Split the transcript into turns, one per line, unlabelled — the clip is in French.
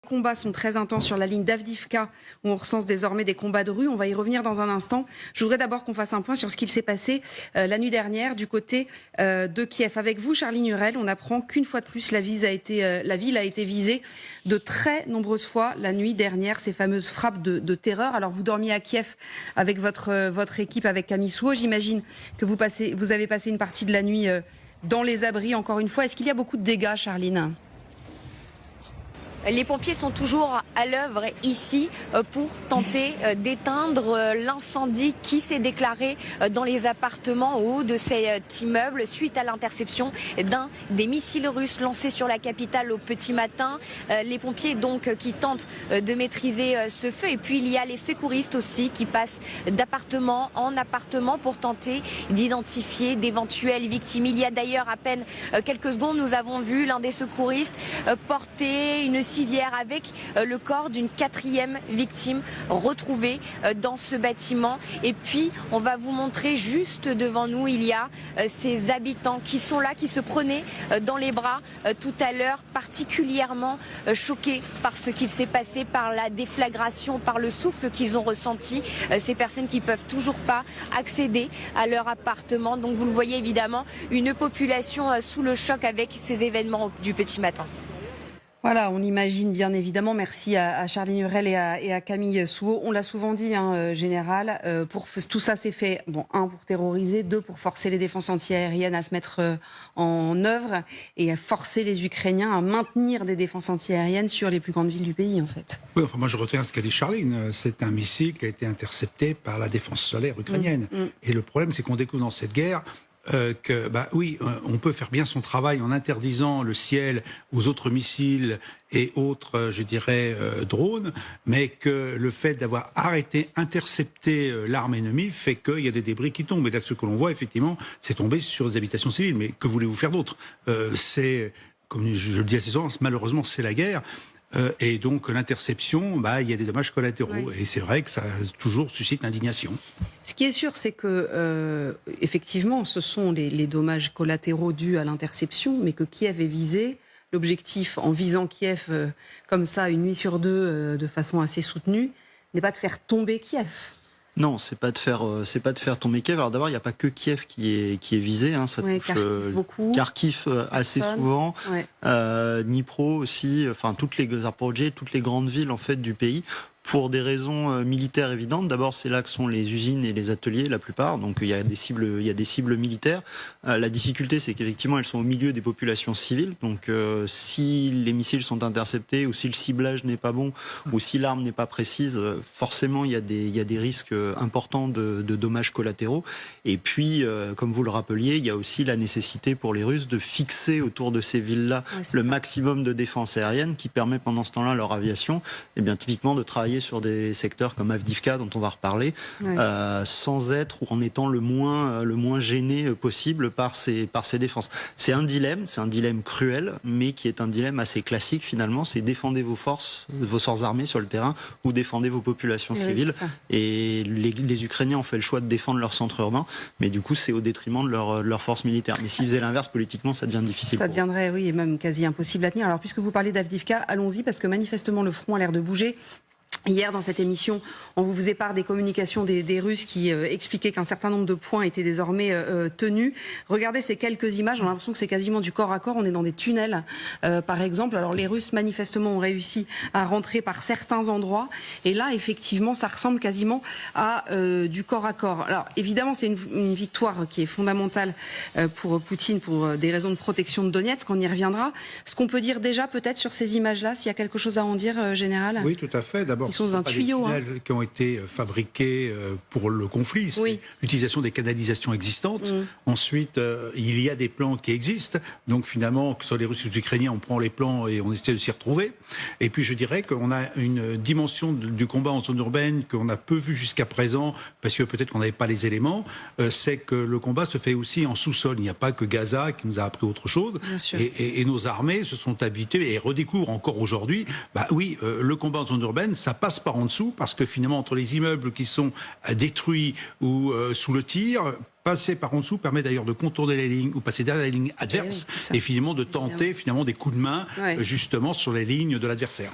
Les combats sont très intenses sur la ligne d'Avdivka où on recense désormais des combats de rue. On va y revenir dans un instant. Je voudrais d'abord qu'on fasse un point sur ce qu'il s'est passé la nuit dernière du côté de Kiev. Avec vous, Charline Hurel, on apprend qu'une fois de plus, la ville a été visée de très nombreuses fois la nuit dernière, ces fameuses frappes de terreur. Alors vous dormiez à Kiev avec votre équipe, avec Camille Souhaut. J'imagine que vous avez passé une partie de la nuit dans les abris, encore une fois. Est-ce qu'il y a beaucoup de dégâts, Charline ?
Les pompiers sont toujours à l'œuvre ici pour tenter d'éteindre l'incendie qui s'est déclaré dans les appartements au haut de cet immeuble suite à l'interception d'un des missiles russes lancés sur la capitale au petit matin. Les pompiers donc qui tentent de maîtriser ce feu, et puis il y a les secouristes aussi qui passent d'appartement en appartement pour tenter d'identifier d'éventuelles victimes. Il y a d'ailleurs à peine quelques secondes, nous avons vu l'un des secouristes porter une civière avec le corps d'une 4e victime retrouvée dans ce bâtiment. Et puis on va vous montrer juste devant nous, il y a ces habitants qui sont là, qui se prenaient dans les bras tout à l'heure, particulièrement choqués par ce qu'il s'est passé, par la déflagration, par le souffle qu'ils ont ressenti. Ces personnes qui peuvent toujours pas accéder à leur appartement. Donc vous le voyez évidemment, une population sous le choc avec ces événements du petit matin.
Voilà, on imagine bien évidemment. Merci à Charline Hurel et à Camille Souhaut. On l'a souvent dit, général, tout ça c'est fait, bon, 1 pour terroriser, 2 pour forcer les défenses antiaériennes à se mettre en œuvre et à forcer les Ukrainiens à maintenir des défenses antiaériennes sur les plus grandes villes du pays, en fait.
Oui, enfin moi je retiens ce qu'a dit Charline. C'est un missile qui a été intercepté par la défense solaire ukrainienne. Et le problème, c'est qu'on découvre dans cette guerre on peut faire bien son travail en interdisant le ciel aux autres missiles et autres, drones, mais que le fait d'avoir intercepté l'arme ennemie fait qu'il y a des débris qui tombent. Et là, ce que l'on voit, effectivement, c'est tomber sur des habitations civiles. Mais que voulez-vous faire d'autre ? C'est, comme je le dis assez souvent, malheureusement, c'est la guerre. Et donc l'interception, il y a des dommages collatéraux. Oui. Et c'est vrai que ça toujours suscite l'indignation.
Ce qui est sûr, c'est que effectivement, ce sont les dommages collatéraux dus à l'interception, mais que Kiev est visé. L'objectif, en visant Kiev comme ça, une nuit sur deux, de façon assez soutenue, n'est pas de faire tomber Kiev.
Non, c'est pas de faire tomber Kiev. Alors d'abord, il n'y a pas que Kiev qui est visé, ça touche Kharkiv assez souvent, Dnipro aussi, enfin toutes les grandes villes en fait du pays. Pour des raisons militaires évidentes. D'abord, c'est là que sont les usines et les ateliers, la plupart. Donc, il y a des cibles militaires. La difficulté, c'est qu'effectivement, elles sont au milieu des populations civiles. Donc, si les missiles sont interceptés ou si le ciblage n'est pas bon ou si l'arme n'est pas précise, forcément, il y a des risques importants de dommages collatéraux. Et puis, comme vous le rappeliez, il y a aussi la nécessité pour les Russes de fixer autour de ces villes-là maximum de défense aérienne qui permet pendant ce temps-là à leur aviation, typiquement de travailler sur des secteurs comme Avdivka, dont on va reparler, sans être ou en étant le moins gêné possible par ces défenses. C'est un dilemme cruel, mais qui est un dilemme assez classique finalement. C'est défendez vos forces armées sur le terrain ou défendez vos populations civiles. Et les Ukrainiens ont fait le choix de défendre leur centre urbain, mais du coup c'est au détriment de leur force militaire. Mais s'ils faisaient l'inverse politiquement, ça devient difficile.
Ça deviendrait, oui, et même quasi impossible à tenir. Alors puisque vous parlez d'Avdivka, allons-y, parce que manifestement le front a l'air de bouger. Hier, dans cette émission, on vous faisait part des communications des Russes qui expliquaient qu'un certain nombre de points étaient désormais tenus. Regardez ces quelques images, on a l'impression que c'est quasiment du corps à corps. On est dans des tunnels, par exemple. Alors les Russes, manifestement, ont réussi à rentrer par certains endroits. Et là, effectivement, ça ressemble quasiment à du corps à corps. Alors évidemment, c'est une victoire qui est fondamentale pour Poutine, pour des raisons de protection de Donetsk. On y reviendra. Ce qu'on peut dire déjà, peut-être, sur ces images-là, s'il y a quelque chose à en dire, général ?
Oui, tout à fait. D'abord,
ils sont dans un tuyau,
qui ont été fabriqués pour le conflit, c'est l'utilisation des canalisations existantes. Ensuite, il y a des plans qui existent, donc finalement, que ce soit les Russes ou les Ukrainiens, on prend les plans et on essaie de s'y retrouver. Et puis je dirais qu'on a une dimension du combat en zone urbaine qu'on a peu vu jusqu'à présent, parce que peut-être qu'on n'avait pas les éléments, c'est que le combat se fait aussi en sous-sol. Il n'y a pas que Gaza qui nous a appris autre chose. Et nos armées se sont habituées et redécouvrent encore aujourd'hui, le combat en zone urbaine, ça passe par en dessous, parce que finalement, entre les immeubles qui sont détruits ou sous le tir, passer par en dessous permet d'ailleurs de contourner les lignes ou passer derrière les lignes adverses et finalement de tenter des coups de main justement sur les lignes de l'adversaire.